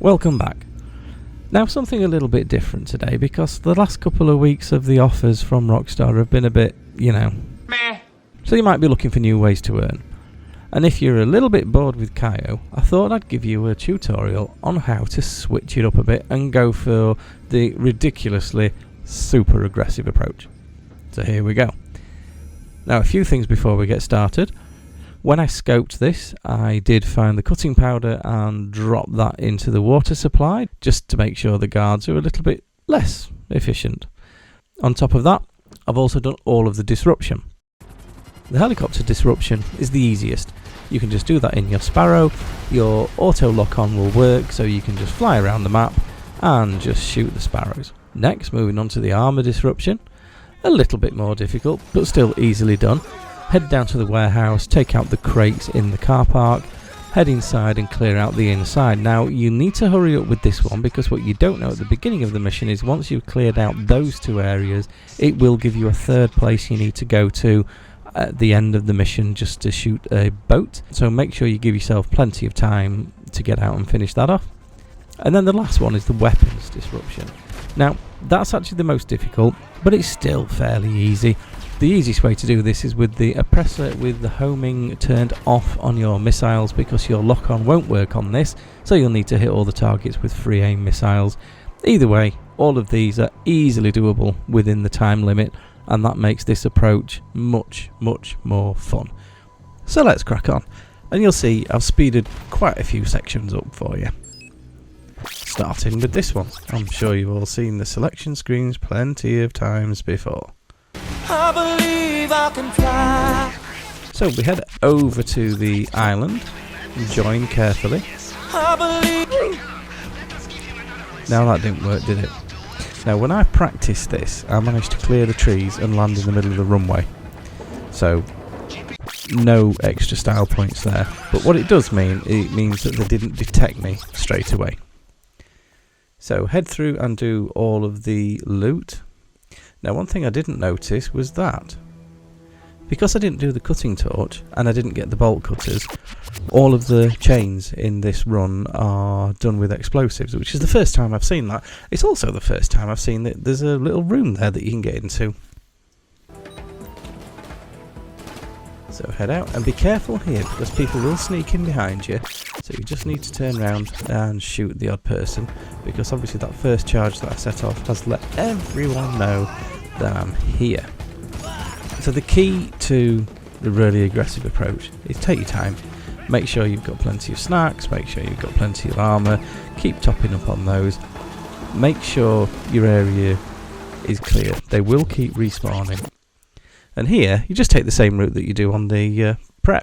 Welcome back. Now something a little bit different today because the last couple of weeks of the offers from Rockstar have been a bit, meh. So you might be looking for new ways to earn. And if you're a little bit bored with Cayo, I thought I'd give you a tutorial on how to switch it up a bit and go for the ridiculously super aggressive approach. So here we go. Now a few things before we get started. When I scoped this, I did find the cutting powder and dropped that into the water supply just to make sure the guards are a little bit less efficient. On top of that, I've also done all of the disruption. The helicopter disruption is the easiest. You can just do that in your Sparrow. Your auto lock-on will work, so you can just fly around the map and just shoot the Sparrows. Next, moving on to the armor disruption. A little bit more difficult, but still easily done. Head down to the warehouse, take out the crates in the car park, head inside and clear out the inside. Now you need to hurry up with this one because what you don't know at the beginning of the mission is once you've cleared out those two areas, it will give you a third place you need to go to at the end of the mission just to shoot a boat. So make sure you give yourself plenty of time to get out and finish that off. And then the last one is the weapons disruption. Now that's actually the most difficult, but it's still fairly easy. The easiest way to do this is with the oppressor with the homing turned off on your missiles because your lock-on won't work on this, so you'll need to hit all the targets with free aim missiles. Either way, all of these are easily doable within the time limit, and that makes this approach much more fun. So let's crack on, and you'll see I've speeded quite a few sections up for you. Starting with this one. I'm sure you've all seen the selection screens plenty of times before. I believe I can fly. So we head over to the island and join carefully. Now that didn't work, did it? Now when I practiced this, I managed to clear the trees and land in the middle of the runway. So no extra style points there. But what it does mean, it means that they didn't detect me straight away. So head through and do all of the loot. Now one thing I didn't notice was that because I didn't do the cutting torch and I didn't get the bolt cutters, all of the chains in this run are done with explosives, which is the first time I've seen that. It's also the first time I've seen that there's a little room there that you can get into. So head out and be careful here because people will sneak in behind you, so you just need to turn around and shoot the odd person because obviously that first charge that I set off has let everyone know that I'm here. So the key to the really aggressive approach is take your time, make sure you've got plenty of snacks, make sure you've got plenty of armour, keep topping up on those, make sure your area is clear. They will keep respawning. And here, you just take the same route that you do on the prep.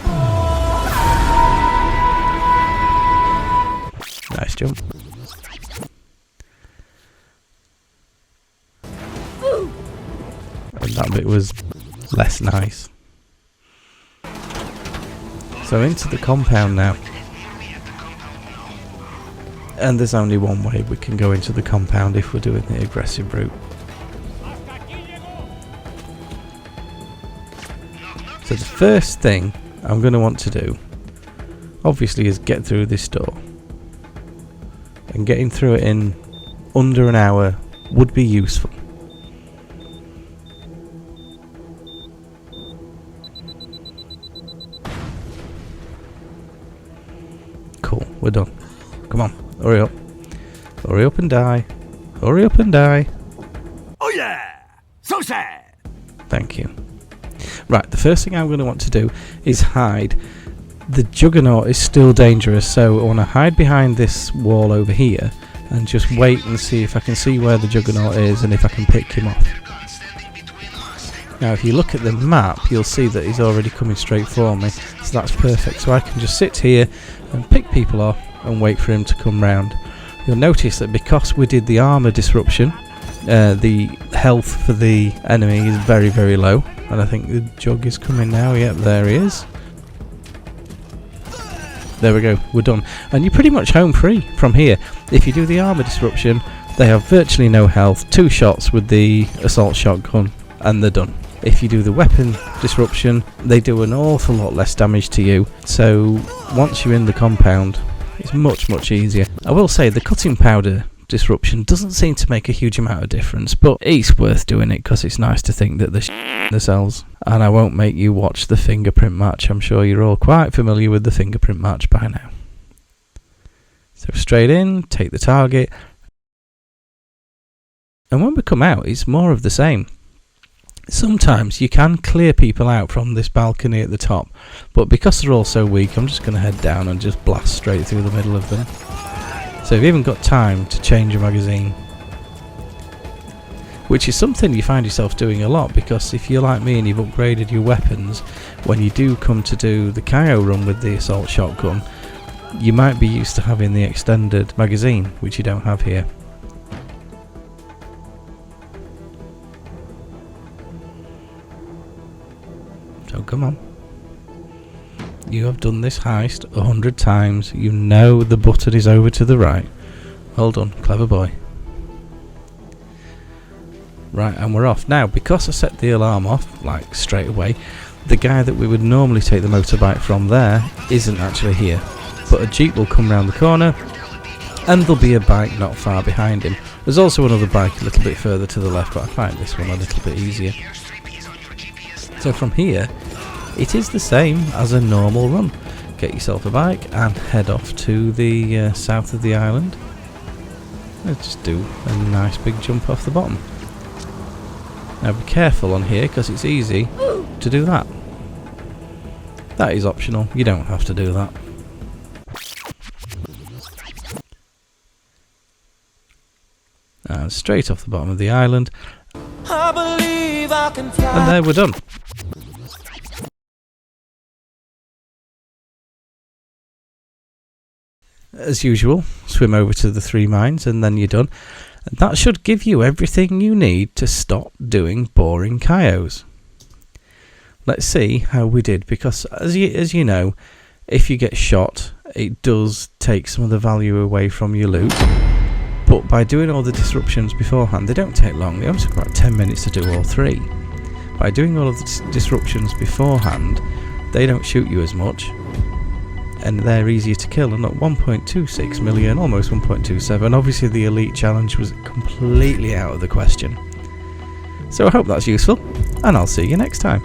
Nice jump. And that bit was less nice. So into the compound now. And there's only one way we can go into the compound if we're doing the aggressive route. So the first thing I'm going to want to do, obviously, is get through this door. And getting through it in under an hour would be useful. Cool, we're done. Come on, hurry up. Hurry up and die. Hurry up and die. Oh yeah! So sad! Thank you. Right, the first thing I'm going to want to do is hide. The Juggernaut is still dangerous, so I want to hide behind this wall over here and just wait and see if I can see where the Juggernaut is and if I can pick him off. Now if you look at the map, you'll see that he's already coming straight for me, so that's perfect. So I can just sit here and pick people off and wait for him to come round. You'll notice that because we did the armour disruption, the health for the enemy is very low. And I think the Jug is coming now. Yep, there he is. There we go, we're done. And you're pretty much home free from here. If you do the armour disruption, they have virtually no health, 2 shots with the assault shotgun, and they're done. If you do the weapon disruption, they do an awful lot less damage to you. So once you're in the compound, It's much easier. I will say the cutting powder disruption doesn't seem to make a huge amount of difference, but it's worth doing it because it's nice to think that the themselves. And I won't make you watch the fingerprint match. I'm sure you're all quite familiar with the fingerprint match by now. So straight in, take the target, and when we come out, it's more of the same. Sometimes you can clear people out from this balcony at the top, but because they're all so weak, I'm just going to head down and just blast straight through the middle of them. So if you haven't got time to change your magazine, which is something you find yourself doing a lot, because if you're like me and you've upgraded your weapons, when you do come to do the Cayo run with the assault shotgun, you might be used to having the extended magazine, which you don't have here. So come on. You have done this heist 100 times. You know the button is over to the right. Well done, clever boy. Right, and we're off. Now, because I set the alarm off, like, straight away, the guy that we would normally take the motorbike from there isn't actually here. But a jeep will come round the corner, and there'll be a bike not far behind him. There's also another bike a little bit further to the left, but I find this one a little bit easier. So from here, it is the same as a normal run. Get yourself a bike and head off to the south of the island. Let's just do a nice big jump off the bottom. Now be careful on here because it's easy to do that. That is optional, you don't have to do that. And straight off the bottom of the island. I believe I can fly. And there we're done. As usual, swim over to the 3 mines and then you're done. And that should give you everything you need to stop doing boring Cayos. Let's see how we did, because as you know, if you get shot, it does take some of the value away from your loot. But by doing all the disruptions beforehand, they don't take long. They only took about 10 minutes to do all 3. By doing all of the disruptions beforehand, they don't shoot you as much. And they're easier to kill, and at 1.26 million, almost 1.27, obviously the elite challenge was completely out of the question. So I hope that's useful, and I'll see you next time.